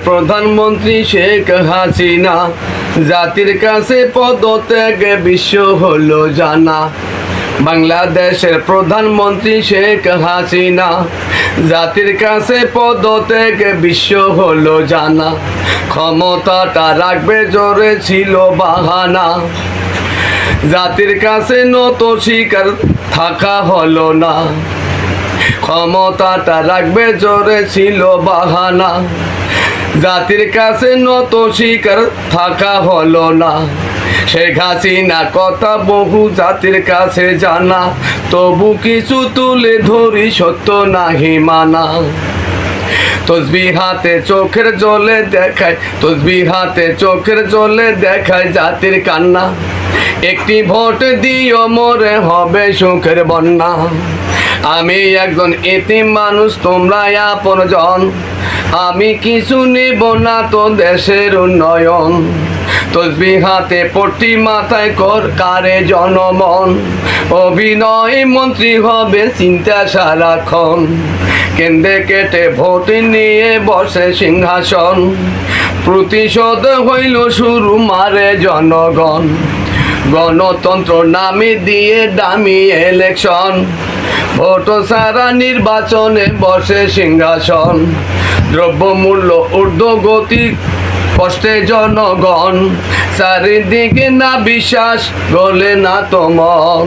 প্রধানমন্ত্রী শেখ হাসিনা জাতির কাছে পদত্যাগে বিশ্ব হলো জানা। বাংলাদেশের প্রধানমন্ত্রী শেখ হাসিনা জাতির কাছে পদত্যাগে বিশ্ব হলো জানা। ক্ষমতাটা রাখবে জোরে ছিল বাহানা, জাতির কাছে নত শিকার থাকা হলো না। ক্ষমতাটা রাখবে জোরে ছিল বাহানা, জাতির কাছে নত শিকার থাকা হলো না। শেখ হাসিনা কথা বহু জাতির কাছে জানা, তবু কিছু তুলে ধরি সত্য নাহি মানা। তসবিহ হাতে চোখের জলে দেখায়, তসবিহ হাতে চোখের জলে দেখায় জাতির কান্না। একটি ভোট দিও মোরে হবে সুখের বন্যা। আমি একজন এতিম মানুষ, তোমরা আপনজন। আমি কিছু নেব না তো দেশের উন্নয়ন। তসবিহ হাতে পট্টি মাথায় কর কারে জনমন। অভিনয় মন্ত্রী হবে চিন্তা সারাক্ষণ, কেন্দ্রে কেটে ভোট নিয়ে বসে সিংহাসন। প্রতিশোধ হইল শুরু মারে জনগণ, গণতন্ত্র নামে দিয়ে দামি ইলেকশন। ভোট ছাড়া নির্বাচনে বসে সিংহাসন। দ্রব্যমূল্য ঊর্ধ্বগতি, কষ্টে জনগণ। চারিদিকে না বিশ্বাস, গলে না তো মন।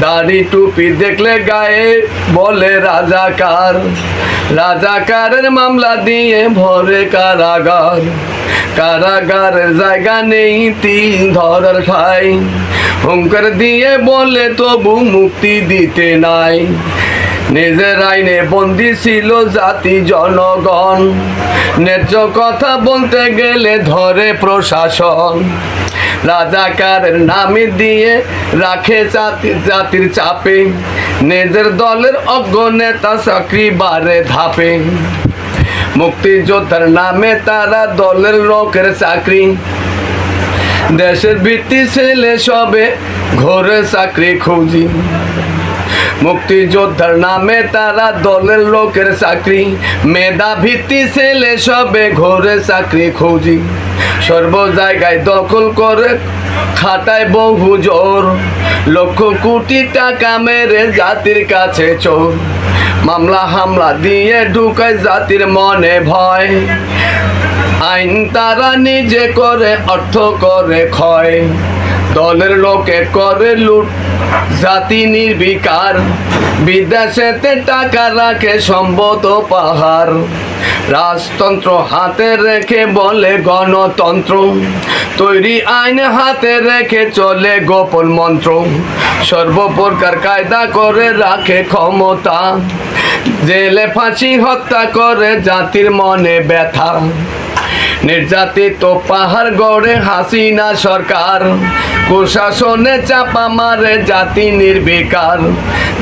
দাড়ি টুপি দেখলে গায়ে বলে রাজাকার, রাজাকারের মামলা দিয়ে ভরে কারাগার। কারাগারের জায়গা নেই তিল ধরার ঠাই, হুঙ্কার দিয়ে বলে তবু মুক্তি দিতে নাই। নিজের আইনে বন্দি ছিল জাতি জনগণ, ন্যায্য কথা বলতে গেলে ধরে প্রশাসন। রাজাকারের নামে দিয়ে রাখে জাতির চাপে, নিজের দলের অজ্ঞ নেতা চাকরি বারে ধাপে। মুক্তিযোদ্ধার নামে তারা দলের লোকের চাকরি, দেশের ভিত্তি ছেলে সবে ঘরে চাকরি খুঁজি। মুক্তিযোদ্ধার নামে তারা দলের লোকের চাকরি, মেধা ভিত্তি ছেলে সবে ঘরে চাকরি খুঁজি। সর্ব জায়গায় দখল করে খাটায় বহু জোর, লক্ষ কোটি টাকা মেরে জাতির কাছে চোর। মামলা হামলা দিয়ে ঢুকায় জাতির মনে ভয়, আইন তারা নিজে করে অর্থ করে ক্ষয়। দলের লোকে করে লুট জাতি নির্বিকার, বিদেশেতে টাকা রাখে সম্পদ পাহাড়। রাজতন্ত্র হাতে রেখে বলে গণতন্ত্র, তৈরি আইন হাতে রেখে চলে গোপন মন্ত্র। সর্বপ্রকার কায়দা করে রাখে ক্ষমতা, জেলে ফাঁসি হত্যা করে জাতির মনে ব্যথা। নির্যাতিত পাহাড় গড়ে হাসিনা সরকার, কুশাসনে চাপা মারে জাতি নির্বিকার।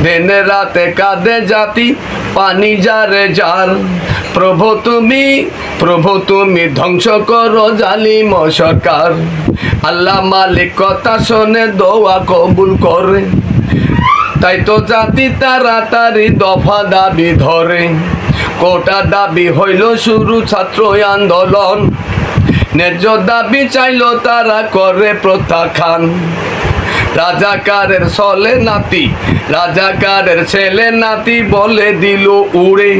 দিনে রাতে কাঁদে জাতি পানি যারে যার। প্রভু তুমি ধ্বংস করো জালিম সরকার। আল্লাহ মালিক কথা শোনে দোয়া কবুল করে, তাই তো জাতি তাড়াতাড়ি দফা দাবি ধরে। কোটা দাবি হইল শুরু ছাত্র আন্দোলন, ন্যায্য দাবি চাইল তারা করে প্রত্যাখ্যান। রাজাকারের ছেলে নাতি, রাজাকারের ছেলে নাতি বলে দিল উড়ে।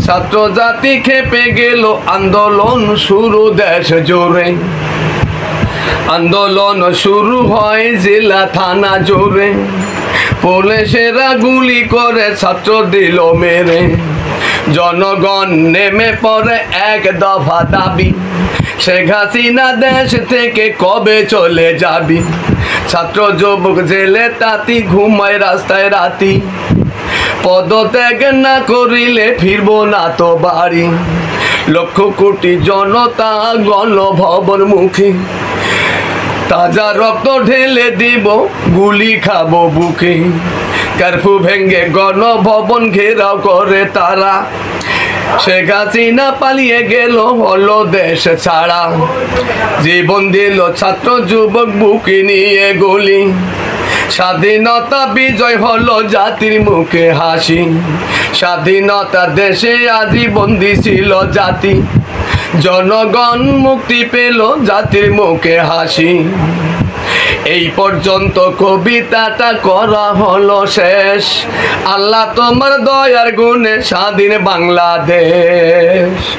ছাত্র জাতি খেপে গেল, আন্দোলন শুরু দেশ জোরে। আন্দোলন শুরু হয় জেলা থানা জোরে, পুলিশেরা গুলি করে ছাত্র দিল মেরে। জনগণ নেমে পড়ে এক দফা দাবি, শেখ হাসিনা দেশ থেকে কবে চলে যাবি। ছাত্র যুবক জেলে তাঁতি ঘুমায় রাস্তায় রাতি, পদত্যাগ না করিলে ফিরবো না তো বাড়ি। লক্ষ কোটি জনতা গণভবন মুখী, তাজা রক্ত ঢেলে দিব গুলি খাবো বুকে। কারফিউ ভেঙ্গে গণভবন ঘেরাও করে তারা, শেখ হাসিনা পালিয়ে গেল হলো দেশ ছাড়া। জীবন দিল ছাত্র যুবক বুকে নিয়ে গুলি, স্বাধীনতা বিজয় হলো জাতির মুখে হাসি। স্বাধীনতা দেশে আজীবন ছিল জাতি, জনগণ মুক্তি পেল, জাতির মুখে হাসি। এই পর্যন্ত কবিতাটা করা হলো শেষ। আল্লাহ তোমার দয়ার গুণে স্বাধীন বাংলাদেশ।